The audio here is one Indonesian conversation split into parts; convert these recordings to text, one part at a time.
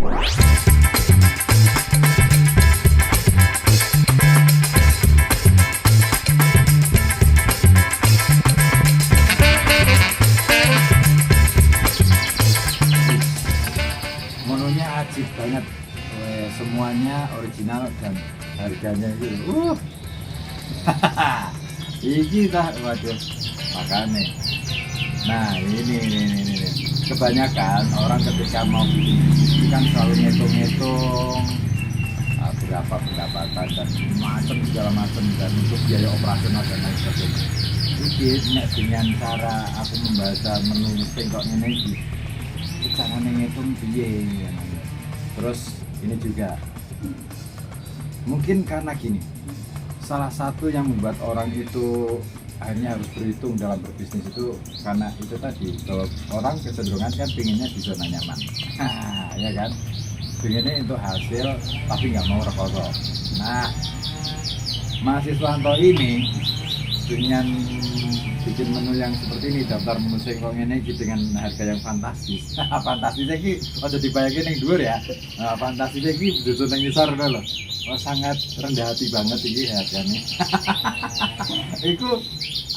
Menunya ajib banget, semuanya original dan harganya itu iki dah, waduh, makanya. Nah ini kebanyakan orang ketika mau bikin bisnis kan selalu ngitung-ngitung berapa pendapatan dan segala macam dan untuk biaya operasional dan lain sebagainya. Nek dengan cara aku membaca menu kok ngene iki, carane ngitung piye. Terus ini juga mungkin karena gini, salah satu yang membuat orang itu akhirnya harus berhitung dalam berbisnis itu karena itu tadi, kalau orang kecenderungan kan pinginnya di zona nyaman, ya kan, pinginnya untuk hasil tapi nggak mau rekoso. Nah, mahasiswanto ini dengan bikin menu yang seperti ini, daftar menu singkong ini dengan harga yang fantastis. Fantastisnya ini udah dibayangin yang dhuwur ya. Nah, fantastisnya ini duduk yang ngisor loh. Oh, sangat rendah hati banget ini harganya. Itu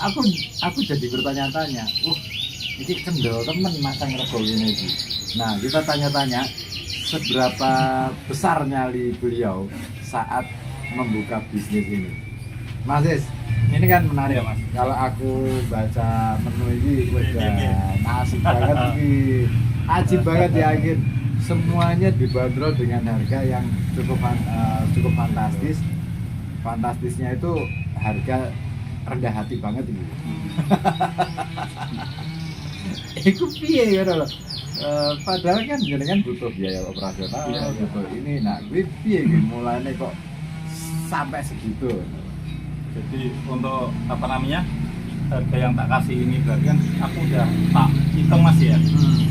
aku jadi bertanya-tanya. Ini kendel temen masang rego ini. Nah, kita tanya-tanya seberapa besar nyali beliau saat membuka bisnis ini. Mas Is, ini kan menarik ya Mas. Kalau aku baca menu ini udah asik banget ini, ajib banget yakin. Semuanya dibanderol dengan harga yang cukup fantastis. Fantastisnya itu harga rendah hati banget ini. Iku piye ya loh. Padahal kan jenengan butuh biaya operasional, butuh ini. Nah, kuwi piye mulainya kok sampai segitu? Jadi untuk apa namanya, harga yang tak kasih ini berarti kan aku udah tak hitung Mas ya,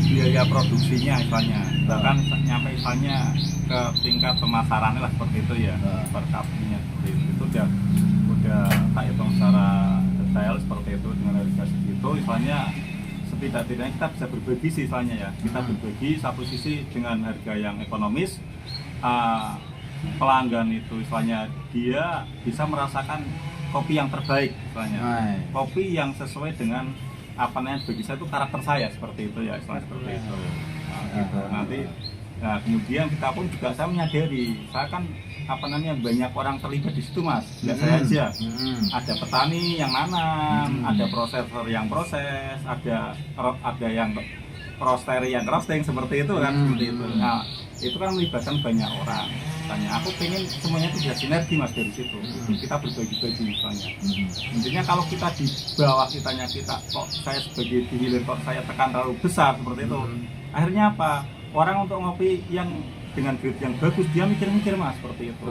biaya produksinya misalnya, bahkan nyampe misalnya ke tingkat pemasarannya lah seperti itu ya, per kapnya seperti itu udah tak hitung secara detail seperti itu dengan harga segitu. Misalnya setidak-tidaknya kita bisa berbagi sih misalnya ya, kita berbagi satu sisi dengan harga yang ekonomis. Pelanggan itu misalnya dia bisa merasakan kopi yang terbaik misalnya, kopi yang sesuai dengan apa namanya, bagi saya itu karakter saya seperti itu ya, istilahnya seperti itu. Nah, gitu. Nanti kemudian kita pun juga saya menyadari, saya kan apa namanya, banyak orang terlibat di situ Mas, tidak saya aja. Ada petani yang nanam, ada prosesor yang proses, ada yang roastery yang roasting seperti itu kan, seperti itu. Nah, itu kan melibatkan banyak orang. Misalnya aku pengen semuanya itu bisa sinergi Mas dari situ. Kita berbagi-bagi misalnya. Intinya kalau kita di bawah kita kok saya sebagai dihilir kok saya tekan terlalu besar seperti itu. Akhirnya apa? Orang untuk ngopi yang dengan grade yang bagus dia mikir-mikir Mas seperti itu.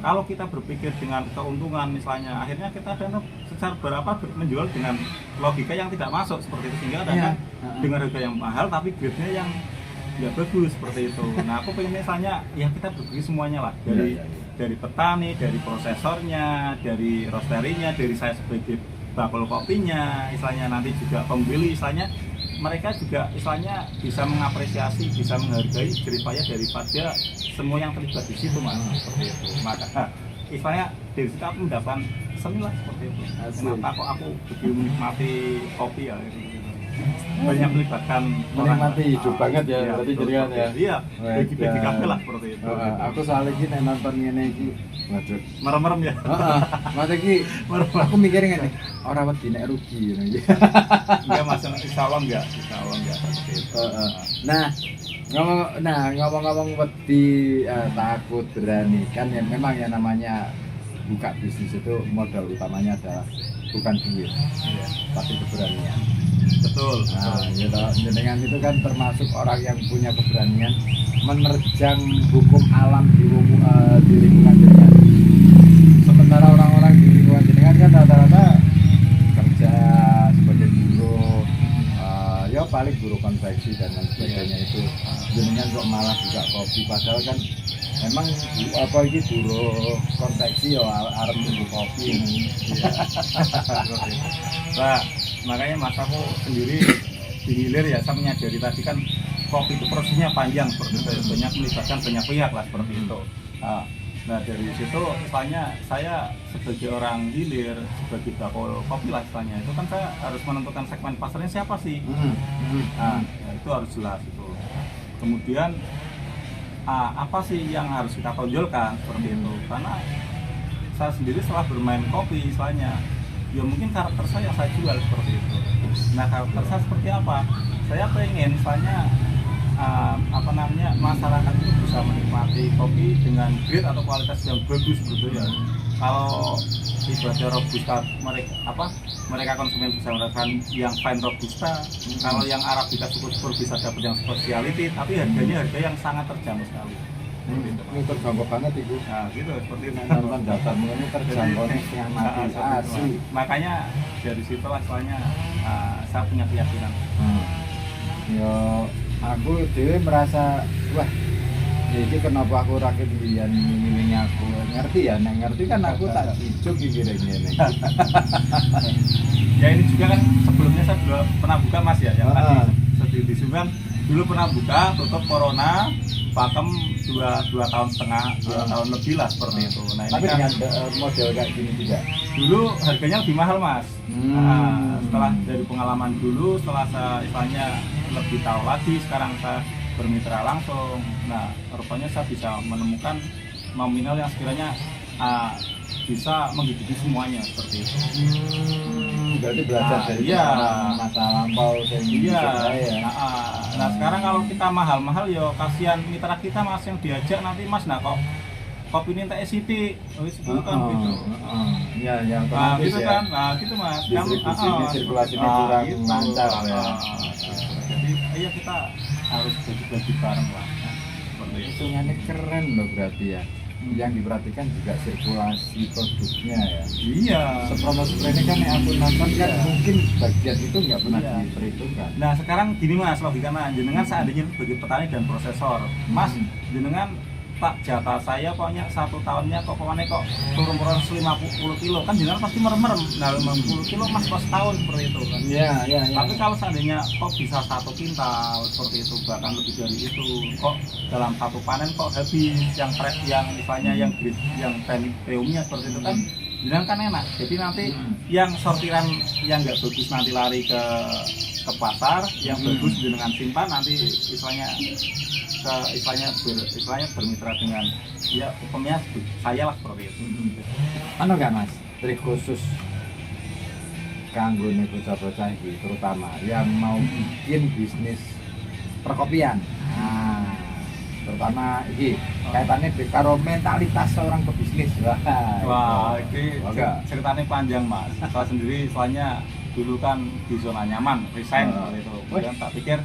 Kalau kita berpikir dengan keuntungan misalnya, akhirnya kita ada secara berapa menjual dengan logika yang tidak masuk seperti itu, sehingga ada dengan harga yang mahal tapi grade-nya yang nggak bagus seperti itu. Nah, aku pengen misalnya ya kita berbagi semuanya lah, dari petani, dari prosesornya, dari roasterinya, dari saya sebagai bakul kopinya, misalnya nanti juga pembeli, misalnya mereka juga misalnya bisa mengapresiasi, bisa menghargai jeripaya daripada semua yang terlibat di situ Mas, seperti itu. Maka misalnya dari situ aku mendapatkan seni lah seperti itu. Kenapa kok aku begitu menikmati kopi ya? Banyak melibatkan menikmati hidup banget ya, berarti jadikan ya. Iya, bagi-bagi kafe lah seperti itu. Aku soalnya gini nonton ngene iki, waduh. Merem-merem ya. Masa iki aku mikirin ngene, orang wedi nek rugi ngono iki. Enggak masalah, insyaallah enggak seperti itu. Nah, ngomong-ngomong wedi, takut, berani kan ya, memang ya namanya buka bisnis itu modal utamanya adalah bukan duit, tapi keberanian. Betul. Nah, jenengan itu kan termasuk orang yang punya keberanian menerjang hukum alam di lingkungan jenengan. Sementara orang-orang di lingkungan jenengan kan rata-rata kerja sebagai buruh, ya paling buruh konveksi dan lain sebagainya itu. Jenengan kok malah buka kopi, padahal kan memang apa ini buruh konveksi ya arep nunggu kopi ini. Nah, makanya Mas aku sendiri di hilir ya, saya menyadari tadi kan kopi itu prosesnya panjang seperti itu, banyak melibatkan banyak pihak lah seperti itu. Nah dari situ istilahnya saya sebagai orang hilir, sebagai bakul kopi lah istilahnya, itu kan saya harus menentukan segmen pasarnya siapa sih. Nah itu harus jelas itu. Kemudian apa sih yang harus kita tonjolkan seperti itu, karena saya sendiri setelah bermain kopi istilahnya, ya mungkin karakter saya yang saya jual seperti itu. Nah karakter saya seperti apa? Saya pengen misalnya masyarakat itu bisa menikmati kopi dengan grade atau kualitas yang bagus gitu ya. Kalau ibaratnya robusta mereka konsumen bisa merasakan yang fine robusta. Kalau yang arabica syukur bisa dapat yang speciality, tapi harga yang sangat terjangkau sekali. Ini terjangkau banget itu. Nah gitu seperti itu. Nonton datamu ini terjangkau setengah mati asli. Makanya dari situ soalnya saya punya keyakinan. Ya aku dewe merasa wah jadi kenapa aku rakit biyen ngilingi aku ngerti ya, ngerti kan aku tak cijuk iki ngene. Ya ini juga kan sebelumnya saya juga pernah buka Mas ya, yang tadi di Subang dulu pernah buka, tutup corona, pakem 2 tahun setengah, 2 tahun lebih lah seperti itu. Nah, ini tapi kan dengan model kayak gini juga. Dulu harganya lebih mahal Mas. Setelah dari pengalaman dulu, setelah saya istilahnya lebih tahu lagi, sekarang saya bermitra langsung. Nah, rupanya saya bisa menemukan nominal yang sekiranya bisa menghidupi semuanya seperti itu. Berarti belajar dari masa lampau ya. Nah sekarang kalau kita mahal-mahal ya kasihan mitra kita Mas yang diajak nanti Mas, nah kok kopi ini tak SIP, kan gitu. Ya, yang gitu ya. Kan, nah gitu Mas. Distribusinya sirkulasinya kurang lancar ya. Jadi iya kita harus bagi bareng lah. Itu ini keren loh berarti ya. Yang diperhatikan juga sirkulasi produknya ya. Iya. Promo-promo ini kan yang aku nonton kan mungkin bagian itu nggak pernah diperhitungkan. Nah sekarang gini Mas, logikanya jenengan seandainya sebagai petani dan prosesor, Mas jenengan Pak jatah saya pokoknya 1 tahunnya pokoknya kok turun 50 kilo kan jenengan pasti merem-merem. Nah 50 kilo Mas kok setahun seperti itu kan. Iya. Tapi kalau seandainya kok bisa 1 kintal seperti itu, bahkan lebih dari itu, kok dalam 1 panen kok habis yang misalnya yang premiumnya seperti itu kan, jenengan kan enak. Jadi nanti yang sortiran yang nggak bagus nanti lari ke pasar, yang bagus jenengan simpan nanti istilahnya bermitra dengan ya hukumnya saya lah seperti itu. Ano nggak Mas trik khusus kanggo nih bocah-bocah ini terutama yang mau bikin bisnis perkopian, terutama ini kaitannya karo mentalitas seorang pebisnis. Wah ini ceritanya panjang Mas. Saya sendiri soalnya dulu kan di zona nyaman, resign itu. Kemudian tak pikir,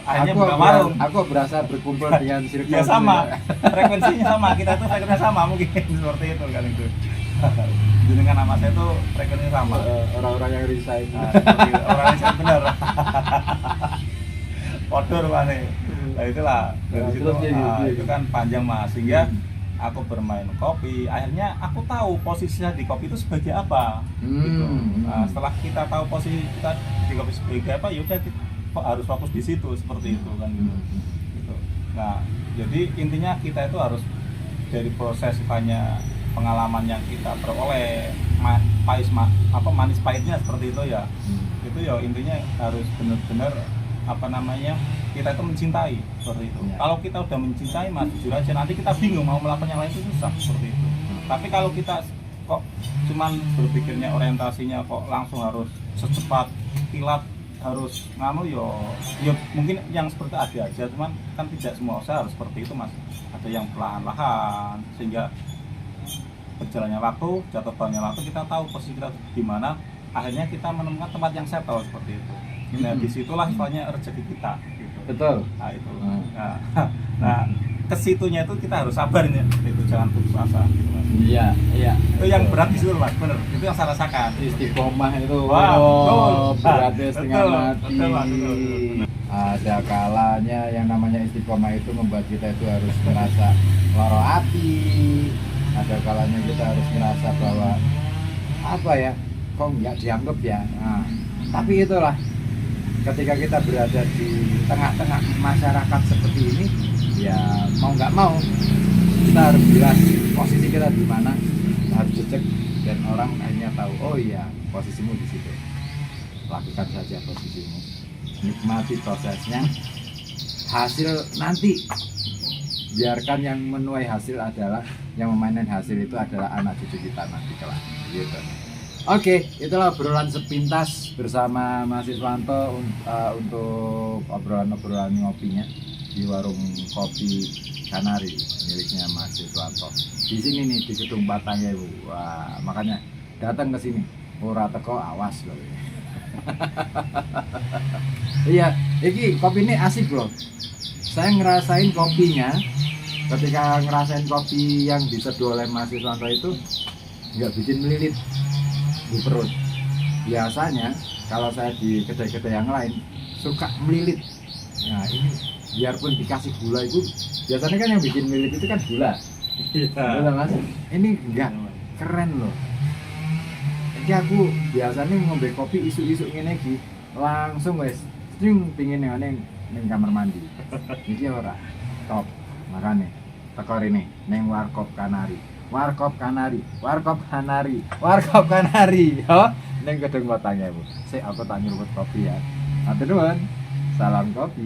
akhirnya buka warung. Aku berasa berkumpul dengan circle. Ya sama, frekuensinya sama, kita tuh frekuensinya sama mungkin seperti itu kan itu. Jenengan nama saya tuh frekuensinya sama. Orang-orang yang resign. Orang resign benar. Kotor mana? Nah itulah dari situ itu kan panjang Mas, sehingga aku bermain kopi, akhirnya aku tahu posisinya di kopi itu sebagai apa gitu. Nah, setelah kita tahu posisi kita di kopi sebagai apa, yaudah kita harus fokus di situ seperti itu kan gitu. Nah jadi intinya kita itu harus dari proses pengalaman yang kita peroleh manis pahitnya seperti itu ya. Itu ya intinya harus benar-benar kita itu mencintai seperti itu. Kalau kita udah mencintai Mas, jujur aja nanti kita bingung mau melakukan yang lain itu susah seperti itu. Tapi kalau kita kok cuman berpikirnya orientasinya kok langsung harus secepat kilat harus ya mungkin yang seperti ada aja, cuman kan tidak semua usaha harus seperti itu Mas. Ada yang perlahan-lahan sehingga berjalannya waktu, jatuh bangunnya waktu kita tahu posisi kita di mana, akhirnya kita menemukan tempat yang settle seperti itu. Nah disitulah soalnya rezeki kita gitu. Betul. Nah itu nah kesitunya itu kita harus sabar ya, itu jangan putus asa gitu Mas. Iya itu yang berat di situ Mas, bener itu yang saya rasakan. Istiqomah itu beratnya setengah mati. Betul. Ada kalanya yang namanya istiqomah itu membuat kita itu harus merasa loro hati. Ada kalanya kita harus merasa bahwa kok nggak dianggap ya. Tapi itulah ketika kita berada di tengah-tengah masyarakat seperti ini, ya mau nggak mau kita harus jelas posisi kita di mana, harus jejak, dan orang akhirnya tahu, oh iya posisimu di situ. Lakukan saja posisimu, nikmati prosesnya, hasil nanti biarkan yang menuai hasil adalah, yang memanen hasil itu adalah anak cucu kita nanti kelak, gitu. Oke, itulah obrolan sepintas bersama Mas Iswanto untuk obrolan-obrolan ngopinya di warung kopi Kanari miliknya Mas Iswanto. Di sini nih di Gedung Batangnya, Bu. Wah, makanya datang ke sini. Ora teko awas loh. Iya, ini kopi ini asik loh. Saya ngerasain kopinya, ketika ngerasain kopi yang diseduh oleh Mas Iswanto itu nggak bikin melilit di perut. Biasanya kalau saya di kedai-kedai yang lain suka melilit. Nah ini biarpun dikasih gula itu, biasanya kan yang bikin melilit itu kan gula. Iya. Mas, ini enggak, keren loh. Jadi aku biasanya ngombe kopi isu-isu ngene iki langsung wes sing pingin ning kamar mandi. Jadi ora top. Makane teko rene ning Warkop Kanari. Warkop Kanari, Warkop Kanari, Warkop Kanari. Yo, ning Gedung Batangnya, Bu. Sik aku tak nyurut kopi ya. Atur nuwun. Salam kopi.